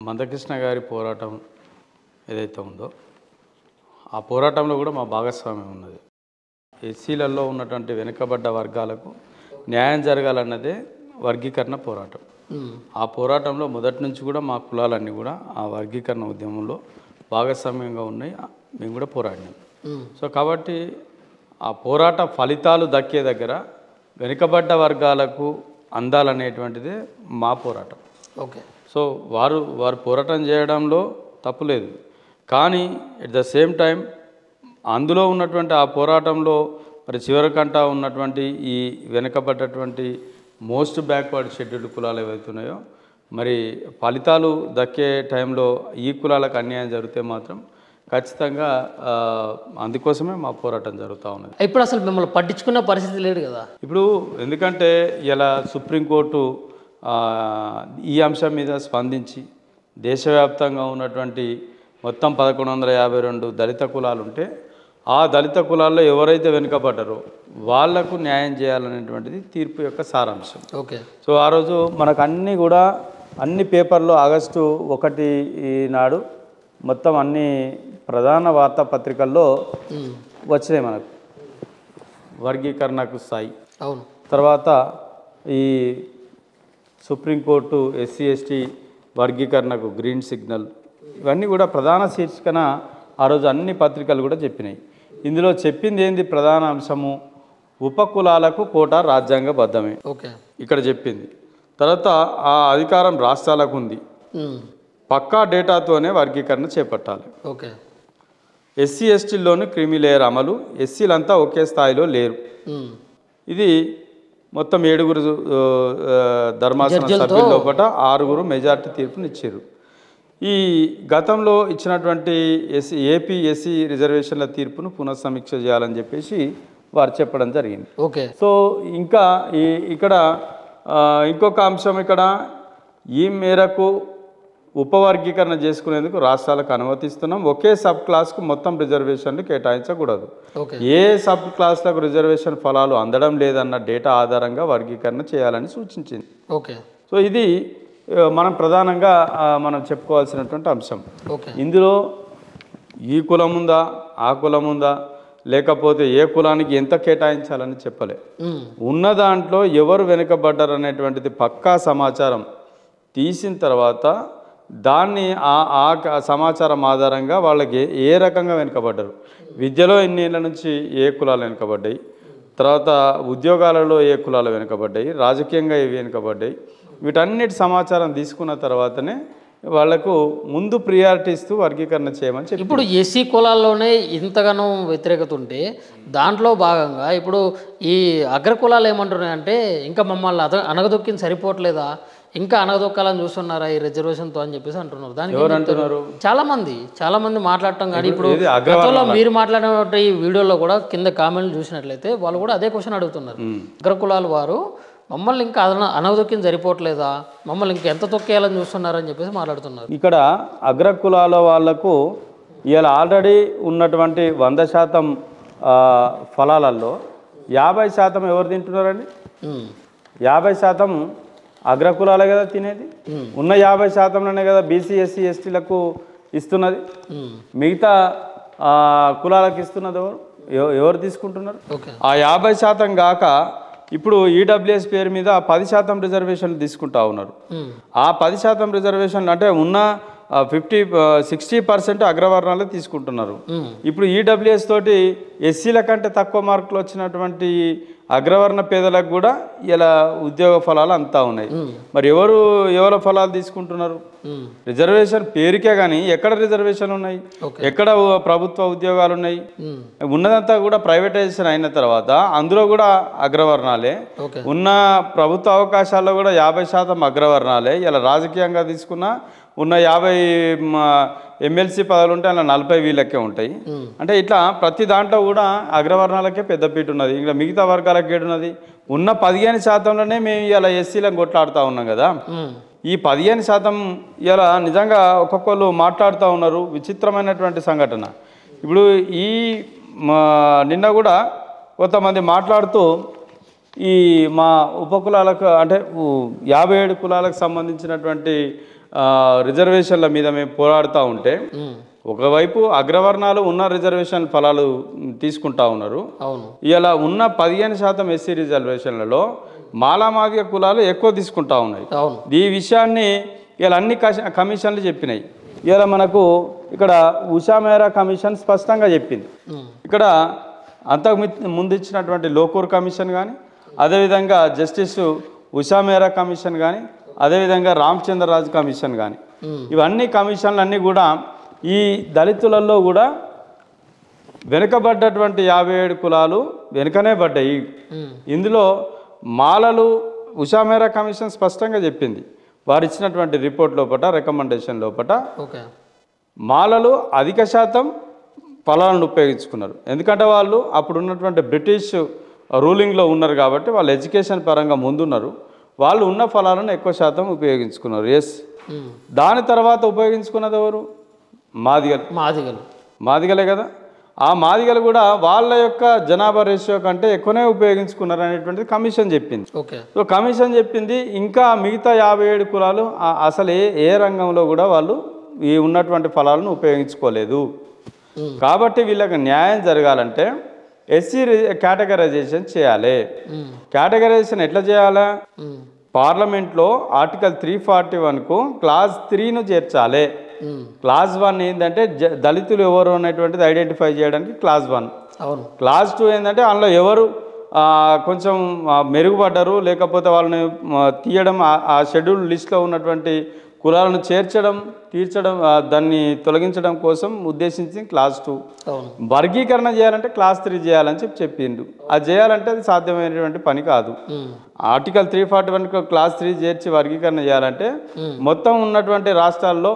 మందకృష్ణ గారి పోరాటం ఏదైతే ఉందో ఆ పోరాటంలో కూడా మా భాగస్వామ్యం ఉన్నది. ఎస్సీలలో ఉన్నటువంటి వెనుకబడ్డ వర్గాలకు న్యాయం జరగాలన్నదే వర్గీకరణ పోరాటం. ఆ పోరాటంలో మొదటి నుంచి కూడా మా కులాలన్నీ కూడా ఆ వర్గీకరణ ఉద్యమంలో భాగస్వామ్యంగా ఉన్నాయి. మేము కూడా పోరాడినాం. సో కాబట్టి ఆ పోరాట ఫలితాలు దక్కే దగ్గర వెనుకబడ్డ వర్గాలకు అందాలనేటువంటిదే మా పోరాటం. ఓకే. సో వారు పోరాటం చేయడంలో తప్పులేదు. కానీ ఎట్ ద సేమ్ టైం అందులో ఉన్నటువంటి ఆ పోరాటంలో మరి చివరికంటా ఉన్నటువంటి ఈ వెనుకబడ్డటువంటి మోస్ట్ బ్యాక్వర్డ్ షెడ్యూల్డ్ కులాలు ఏవైతున్నాయో మరి ఫలితాలు దక్కే టైంలో ఈ కులాలకు అన్యాయం జరిగితే మాత్రం ఖచ్చితంగా అందుకోసమే మా పోరాటం జరుగుతూ ఉన్నది. ఇప్పుడు అసలు మిమ్మల్ని పట్టించుకున్న పరిస్థితి లేదు కదా ఇప్పుడు. ఎందుకంటే ఇలా సుప్రీంకోర్టు ఈ అంశం మీద స్పందించి దేశవ్యాప్తంగా ఉన్నటువంటి మొత్తం 1152 దళిత కులాలు ఉంటే ఆ దళిత కులాల్లో ఎవరైతే వెనుకబడ్డారో వాళ్లకు న్యాయం చేయాలనేటువంటిది తీర్పు యొక్క సారాంశం. ఓకే. సో ఆ రోజు మనకు అన్ని పేపర్లో ఆగస్టు 1 నాడు మొత్తం అన్ని ప్రధాన వార్తాపత్రికల్లో వచ్చినాయి మనకు వర్గీకరణకు స్థాయి. అవును. తర్వాత ఈ సుప్రీంకోర్టు ఎస్సీ ఎస్టీ వర్గీకరణకు గ్రీన్ సిగ్నల్, ఇవన్నీ కూడా ప్రధాన శీర్షికన ఆ రోజు అన్ని పత్రికలు కూడా చెప్పినాయి. ఇందులో చెప్పింది ఏంది ప్రధాన అంశము, ఉపకులాలకు కోటా రాజ్యాంగబద్ధమే. ఓకే. ఇక్కడ చెప్పింది. తర్వాత ఆ అధికారం రాష్ట్రాలకు ఉంది, పక్కా డేటాతోనే వర్గీకరణ చేపట్టాలి. ఓకే. ఎస్సీ ఎస్టీల్లోని క్రిమి లేయర్ అమలు, ఎస్సీలంతా ఒకే స్థాయిలో లేరు. ఇది మొత్తం 7 ధర్మాసన సభ్యుల లోపల 6 మెజార్టీ తీర్పునిచ్చారు. ఈ గతంలో ఇచ్చినటువంటి ఏపీ ఎస్సీ రిజర్వేషన్ల తీర్పును పునఃసమీక్ష చేయాలని చెప్పేసి వారు చెప్పడం జరిగింది. ఓకే. సో ఇంకా ఇక్కడ ఇంకొక అంశం, ఇక్కడ ఈ మేరకు ఉపవర్గీకరణ చేసుకునేందుకు రాష్ట్రాలకు అనుమతిస్తున్నాం. ఒకే సబ్ క్లాస్కు మొత్తం రిజర్వేషన్లు కేటాయించకూడదు. ఏ సబ్ క్లాస్లకు రిజర్వేషన్ ఫలాలు అందడం లేదన్న డేటా ఆధారంగా వర్గీకరణ చేయాలని సూచించింది. ఓకే. సో ఇది మనం ప్రధానంగా మనం చెప్పుకోవాల్సినటువంటి అంశం. ఇందులో ఈ కులం ఉందా, ఆ కులం ఉందా, లేకపోతే ఏ కులానికి ఎంత కేటాయించాలని చెప్పలే. ఉన్న దాంట్లో ఎవరు వెనుకబడ్డారు అనేటువంటిది పక్కా సమాచారం తీసిన తర్వాత దాన్ని ఆ సమాచారం ఆధారంగా వాళ్ళకి ఏ రకంగా వెనుకబడ్డారు, విద్యలో ఎన్ని ఏళ్ళ నుంచి ఏ కులాలు వెనుకబడ్డాయి, తర్వాత ఉద్యోగాలలో ఏ కులాలు వెనుకబడ్డాయి, రాజకీయంగా ఏవి వెనుకబడ్డాయి, వీటన్నిటి సమాచారం తీసుకున్న తర్వాతనే వాళ్లకు ముందు ప్రియారిటీ ఇస్తూ వర్గీకరణ చేయమని చెప్పి. ఇప్పుడు ఎస్సీ కులాల్లోనే ఇంతగానో వ్యతిరేకత ఉంటే దాంట్లో భాగంగా ఇప్పుడు ఈ అగ్ర కులాలు ఏమంటున్నాయంటే ఇంకా మమ్మల్ని అనగదొక్కింది సరిపోవట్లేదా, ఇంకా అనగదొక్కాలని చూస్తున్నారా ఈ రిజర్వేషన్తో అని చెప్పేసి అంటున్నారు. దానికి ఎవరంటున్నారు? చాలా మంది మాట్లాడటం. కానీ ఇప్పుడు గతంలో మీరు మాట్లాడిన ఈ వీడియోలో కూడా కింద కామెంట్లు చూసినట్లయితే వాళ్ళు కూడా అదే క్వశ్చన్ అడుగుతున్నారు. అగ్ర కులాల వారు మమ్మల్ని ఇంకా అనగదొక్కింది సరిపోవట్లేదా, మమ్మల్ని ఇంకా ఎంత తొక్కేయాలని చూస్తున్నారని చెప్పేసి మాట్లాడుతున్నారు. ఇక్కడ అగ్ర కులాల వాళ్లకు ఇవాళ ఆల్రెడీ ఉన్నటువంటి 100% ఫలాలలో 50% ఎవరు తింటున్నారండి? 50% అగ్రకులాలే కదా తినేది. ఉన్న 50%లోనే కదా బీసీ ఎస్సీ ఎస్టీలకు ఇస్తున్నది. మిగతా కులాలకు ఇస్తున్నది ఎవరు తీసుకుంటున్నారు? ఆ 50% కాక ఇప్పుడు ఈడబ్ల్యూఎస్ పేరు మీద 10% రిజర్వేషన్లు తీసుకుంటా ఉన్నారు. ఆ 10% రిజర్వేషన్లు అంటే ఉన్న 60% అగ్రవర్ణాలు తీసుకుంటున్నారు. ఇప్పుడు ఈడబ్ల్యూఎస్ తోటి ఎస్సీల కంటే తక్కువ మార్కులు వచ్చినటువంటి అగ్రవర్ణ పేదలకు కూడా ఇలా ఉద్యోగ ఫలాలు అంతా ఉన్నాయి. మరి ఎవరు ఫలాలు తీసుకుంటున్నారు? రిజర్వేషన్ పేరుకే కానీ ఎక్కడ రిజర్వేషన్ ఉన్నాయి, ఎక్కడ ప్రభుత్వ ఉద్యోగాలు ఉన్నాయి? ఉన్నదంతా కూడా ప్రైవేటైజేషన్ అయిన తర్వాత అందులో కూడా అగ్రవర్ణాలే ఉన్న, ప్రభుత్వ అవకాశాల్లో కూడా 50% అగ్రవర్ణాలే. ఇలా రాజకీయంగా తీసుకున్నా ఉన్న 50 ఎమ్మెల్సీ పదవులు ఉంటే అలా 40 వీళ్ళకే ఉంటాయి. అంటే ఇట్లా ప్రతి దాంట్లో కూడా అగ్రవర్ణాలకే పెద్దపీట ఉన్నది. ఇంకా మిగతా వర్గాలకి ఏడున్నది? ఉన్న 15%లోనే మేము ఇలా ఎస్సీలను కొట్లాడుతూ ఉన్నాం కదా. ఈ 15% ఇలా నిజంగా ఒక్కొక్కరు మాట్లాడుతూ ఉన్నారు. విచిత్రమైనటువంటి సంఘటన. ఇప్పుడు నిన్న కూడా కొంతమంది మాట్లాడుతూ ఈ మా ఉపకులాలకు అంటే 57 కులాలకు సంబంధించినటువంటి రిజర్వేషన్ల మీద మేము పోరాడుతూ ఉంటే ఒకవైపు అగ్రవర్ణాలు ఉన్న రిజర్వేషన్ ఫలాలు తీసుకుంటా ఉన్నారు. ఇలా ఉన్న 15% ఎస్సీ రిజర్వేషన్లలో మాలామాదిగ కులాలు ఎక్కువ తీసుకుంటా ఉన్నాయి. ఈ విషయాన్ని ఇలా అన్ని కమిషన్లు చెప్పినాయి. ఇలా మనకు ఇక్కడ ఉషా మేరా కమిషన్ స్పష్టంగా చెప్పింది. ఇక్కడ అంతకు ముందు ఇచ్చినటువంటి లోకూర్ కమిషన్ కానీ, అదేవిధంగా జస్టిస్ ఉషా మేరా కమిషన్ కానీ, అదేవిధంగా రామచంద్రరాజు కమిషన్ కానీ, ఇవన్నీ కమిషన్లు అన్నీ కూడా ఈ దళితులలో కూడా వెనుకబడ్డటువంటి 57 కులాలు వెనుకనే పడ్డాయి. ఇందులో మాలలు ఉషా మేరా కమిషన్ స్పష్టంగా చెప్పింది. వారు ఇచ్చినటువంటి రిపోర్ట్ లోపల, రికమెండేషన్ లోపల మాలలు అధిక శాతం ఫలాలను ఉపయోగించుకున్నారు. ఎందుకంటే వాళ్ళు అప్పుడు ఉన్నటువంటి బ్రిటిష్ రూలింగ్లో ఉన్నారు కాబట్టి వాళ్ళు ఎడ్యుకేషన్ పరంగా ముందున్నారు. వాళ్ళు ఉన్న ఫలాలను ఎక్కువ శాతం ఉపయోగించుకున్నారు. ఎస్, దాని తర్వాత ఉపయోగించుకున్నది ఎవరు? మాదిగలే కదా. ఆ మాదిగలు కూడా వాళ్ళ యొక్క జనాభా రేషియో కంటే ఎక్కువనే ఉపయోగించుకున్నారు అనేటువంటిది కమిషన్ చెప్పింది. సో కమిషన్ చెప్పింది ఇంకా మిగతా 57 కులాలు అసలు ఏ రంగంలో కూడా వాళ్ళు ఈ ఉన్నటువంటి ఫలాలను ఉపయోగించుకోలేదు. కాబట్టి వీళ్ళకి న్యాయం జరగాలంటే ఎస్సీ కేటగరైజేషన్ చేయాలి. కేటగరైజేషన్ ఎట్లా చేయాలా? పార్లమెంట్లో ఆర్టికల్ 341కు క్లాస్ 3ను చేర్చాలి. క్లాస్ 1 ఏంటంటే దళితులు ఎవరు అనేటువంటిది ఐడెంటిఫై చేయడానికి క్లాస్ 1. క్లాస్ 2 ఏంటంటే అందులో ఎవరు కొంచెం మెరుగుపడ్డారు, లేకపోతే వాళ్ళని తీయడం, ఆ షెడ్యూల్ లిస్ట్లో ఉన్నటువంటి కులాలను తీర్చడం దాన్ని తొలగించడం కోసం ఉద్దేశించి క్లాస్ 2. వర్గీకరణ చేయాలంటే క్లాస్ 3 చేయాలని చెప్పిండు. అది చేయాలంటే అది సాధ్యమైనటువంటి పని కాదు. ఆర్టికల్ 341 క్లాస్ 3 చేర్చి వర్గీకరణ చేయాలంటే మొత్తం ఉన్నటువంటి రాష్ట్రాల్లో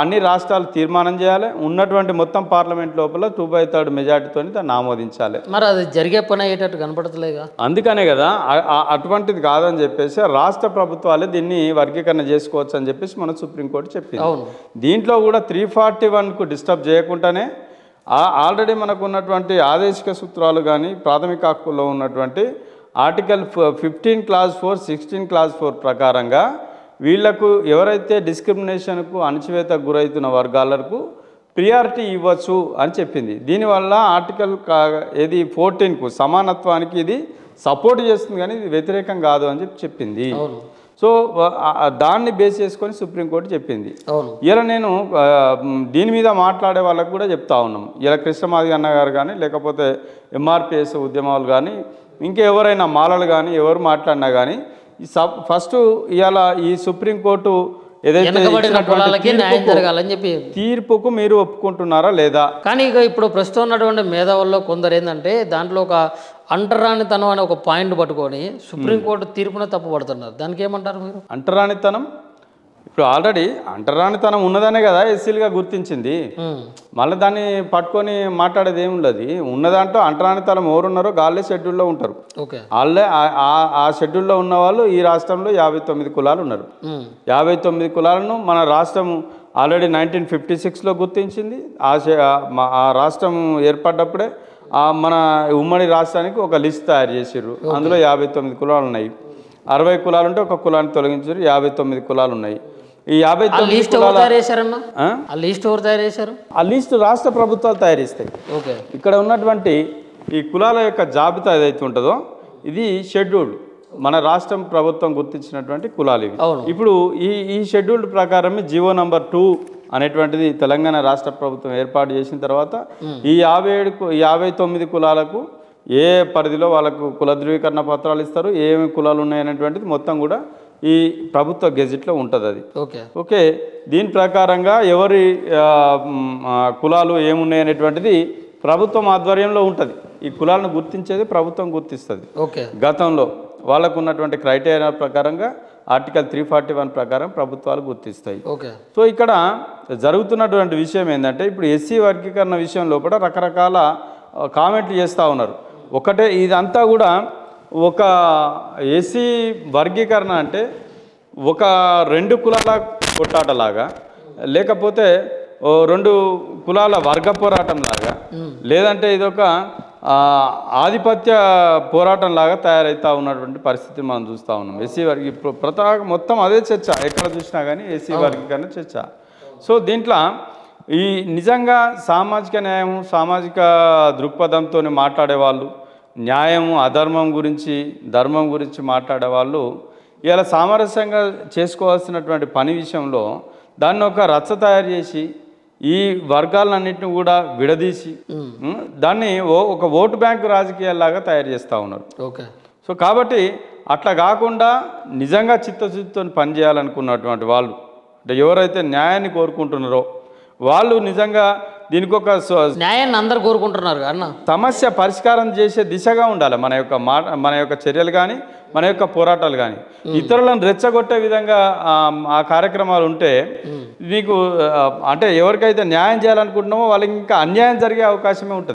అన్ని రాష్ట్రాలు తీర్మానం చేయాలి. ఉన్నటువంటి మొత్తం పార్లమెంట్ లోపల 2/3 మెజార్టీతో దాన్ని ఆమోదించాలి. మరి అది జరిగే పని అయ్యేటట్టు కనపడతలేగా. అందుకనే కదా అటువంటిది కాదని చెప్పేసి రాష్ట్ర ప్రభుత్వాలే దీన్ని వర్గీకరణ చేసుకోవచ్చు అని చెప్పేసి మన సుప్రీంకోర్టు చెప్పింది. దీంట్లో కూడా 341కు డిస్టర్బ్ చేయకుండానే ఆల్రెడీ మనకు ఉన్నటువంటి ఆదేశిక సూత్రాలు కానీ ప్రాథమిక హక్కుల్లో ఉన్నటువంటి ఆర్టికల్ 15 క్లాస్ 4, 16 క్లాస్ 4 ప్రకారంగా వీళ్లకు ఎవరైతే డిస్క్రిమినేషన్కు అణచివేతకు గురవుతున్న వర్గాలకు ప్రియారిటీ ఇవ్వచ్చు అని చెప్పింది. దీనివల్ల ఆర్టికల్ 14కు సమానత్వానికి ఇది సపోర్ట్ చేస్తుంది కానీ ఇది వ్యతిరేకం కాదు అని చెప్పింది. సో దాన్ని బేస్ చేసుకొని సుప్రీంకోర్టు చెప్పింది. ఇలా నేను దీని మీద మాట్లాడే వాళ్ళకు కూడా చెప్తా ఉన్నాం. ఇలా కృష్ణమాదిగ అన్న గారు కానీ, లేకపోతే ఎంఆర్పిఎస్ ఉద్యమాలు కానీ, ఇంకెవరైనా మాలలు కానీ ఎవరు మాట్లాడినా కానీ ఫస్ట్ ఇవాళ ఈ సుప్రీంకోర్టు ఏదైతే తీర్పుకు మీరు ఒప్పుకుంటున్నారా లేదా? కానీ ఇక ఇప్పుడు ప్రస్తుతం ఉన్నటువంటి మేధావుల్లో కొందరు ఏంటంటే దాంట్లో ఒక అంటరానితనం అనే ఒక పాయింట్ పట్టుకొని సుప్రీంకోర్టు తీర్పునే తప్పు పడుతున్నారు. దానికి ఏమంటారు మీరు? అంటరానితనం ఇప్పుడు ఆల్రెడీ అంటరానితనం ఉన్నదనే కదా ఎస్సీలుగా గుర్తించింది. మళ్ళీ దాన్ని పట్టుకొని మాట్లాడేది ఏమి ఉండదు. ఉన్నదాంట్లో అంటరానితనం ఎవరున్నారో గాళ్ళే షెడ్యూల్లో ఉంటారు. వాళ్ళే ఆ షెడ్యూల్లో ఉన్న వాళ్ళు ఈ రాష్ట్రంలో 59 కులాలు ఉన్నారు. 59 కులాలను మన రాష్ట్రం ఆల్రెడీ 1956లో గుర్తించింది. ఆ రాష్ట్రం ఏర్పడ్డప్పుడే మన ఉమ్మడి రాష్ట్రానికి ఒక లిస్ట్ తయారు చేసిర్రు. అందులో 59 కులాలు ఉన్నాయి. 60 కులాలు ఉంటే ఒక కులాన్ని తొలగించారు. 59 కులాలు ఉన్నాయి. ఈ 59 లిస్టు రాష్ట్ర ప్రభుత్వాలు తయారు చేస్తాయి. ఇక్కడ ఉన్నటువంటి ఈ కులాల యొక్క జాబితా ఏదైతే ఉంటుందో ఇది షెడ్యూల్డ్, మన రాష్ట్రం ప్రభుత్వం గుర్తించినటువంటి కులాలు ఇవి. ఇప్పుడు ఈ షెడ్యూల్డ్ ప్రకారం జీవో నంబర్ 2 అనేటువంటిది తెలంగాణ రాష్ట్ర ప్రభుత్వం ఏర్పాటు చేసిన తర్వాత ఈ 59 కులాలకు ఏ పరిధిలో వాళ్ళకు కుల ధృవీకరణ పత్రాలు ఇస్తారు, ఏమేమి కులాలు ఉన్నాయనేటువంటిది మొత్తం కూడా ఈ ప్రభుత్వ గెజిట్లో ఉంటుంది. అది ఓకే. దీని ప్రకారంగా ఎవరి కులాలు ఏమున్నాయనేటువంటిది ప్రభుత్వం ఆధ్వర్యంలో ఉంటుంది. ఈ కులాలను గుర్తించేది ప్రభుత్వం గుర్తిస్తుంది. గతంలో వాళ్ళకు ఉన్నటువంటి క్రైటీరియా ప్రకారంగా ఆర్టికల్ 341 ప్రకారం ప్రభుత్వాలు గుర్తిస్తాయి. సో ఇక్కడ జరుగుతున్నటువంటి విషయం ఏంటంటే ఇప్పుడు ఎస్సీ వర్గీకరణ విషయం లోపల రకరకాల కామెంట్లు చేస్తూ ఉన్నారు. ఒకటే ఇదంతా కూడా ఒక ఎస్సీ వర్గీకరణ అంటే ఒక 2 కులాల కొట్టాటలాగా, లేకపోతే 2 కులాల వర్గ పోరాటం లాగా, లేదంటే ఇదొక ఆధిపత్య పోరాటం లాగా తయారవుతూ ఉన్నటువంటి పరిస్థితి మనం చూస్తూ ఉన్నాం. ఎస్సీ వారికి మొత్తం అదే చర్చ, ఎక్కడ చూసినా కానీ ఎస్సీ వర్గీకరణ చర్చ. సో దీంట్లో ఈ నిజంగా సామాజిక న్యాయము, సామాజిక దృక్పథంతో మాట్లాడేవాళ్ళు, న్యాయము అధర్మం గురించి, ధర్మం గురించి మాట్లాడేవాళ్ళు ఇలా సామరస్యంగా చేసుకోవాల్సినటువంటి పని విషయంలో దాన్ని ఒక రచ్చ తయారు చేసి ఈ వర్గాలన్నింటినీ కూడా విడదీసి దాన్ని ఒక ఓటు బ్యాంకు రాజకీయాల్లాగా తయారు చేస్తూ ఉన్నారు. ఓకే. సో కాబట్టి అట్లా కాకుండా నిజంగా చిత్తశుద్ధితో పనిచేయాలనుకున్నటువంటి వాళ్ళు, అంటే ఎవరైతే న్యాయాన్ని కోరుకుంటున్నారో వాళ్ళు నిజంగా దీనికి ఒక న్యాయాన్ని అందరు కోరుకుంటున్నారు అన్న, సమస్య పరిష్కారం చేసే దిశగా ఉండాలి మన యొక్క చర్యలు కానీ, మన యొక్క పోరాటాలు కానీ. ఇతరులను రెచ్చగొట్టే విధంగా ఆ కార్యక్రమాలు ఉంటే మీకు అంటే ఎవరికైతే న్యాయం చేయాలనుకుంటున్నామో వాళ్ళకి ఇంకా అన్యాయం జరిగే అవకాశమే ఉంటుంది.